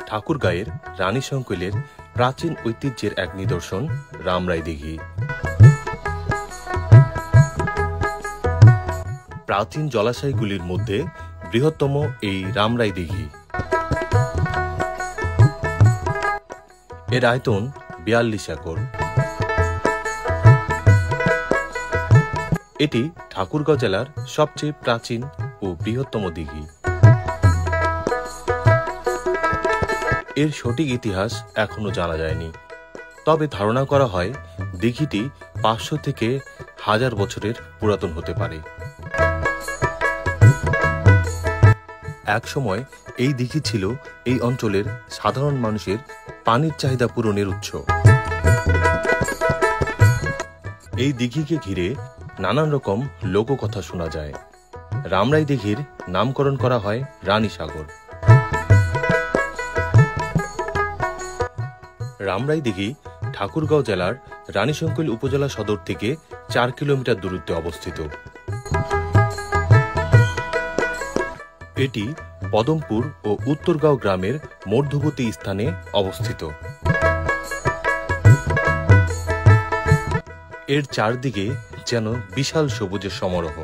ঠাকুরগাঁয়ের রানীশঙ্কৈলের প্রাচীন ঐতিহ্যের এক নিদর্শন রামরাই দিঘি। প্রাচীন জলাশয়গুলির মধ্যে বৃহত্তম এই রামরাই দিঘি। এর আয়তন ৪২ একর। এটি ঠাকুরগাঁও জেলার সবচেয়ে প্রাচীন ও বৃহত্তম দিঘি। এর সঠিক ইতিহাস এখনো জানা যায়নি, তবে ধারণা করা হয় দিঘিটি ৫০০ থেকে ১০০০ বছরের পুরাতন হতে পারে। একসময় এই দিঘি ছিল এই অঞ্চলের সাধারণ মানুষের পানির চাহিদা পূরণের উৎস। এই দিঘিকে ঘিরে নানান রকম লোককথা শোনা যায়। রামরাই দিঘির নামকরণ করা হয় রানী সাগর। রামরাই দিঘি ঠাকুরগাঁও জেলার রানীশঙ্কৈল উপজেলা সদর থেকে ৪ কিলোমিটার দূরত্বে অবস্থিত। এটি পদমপুর ও উত্তরগাঁও গ্রামের মধ্যবর্তী স্থানে অবস্থিত। এর চারদিকে যেন বিশাল সবুজের সমারোহ।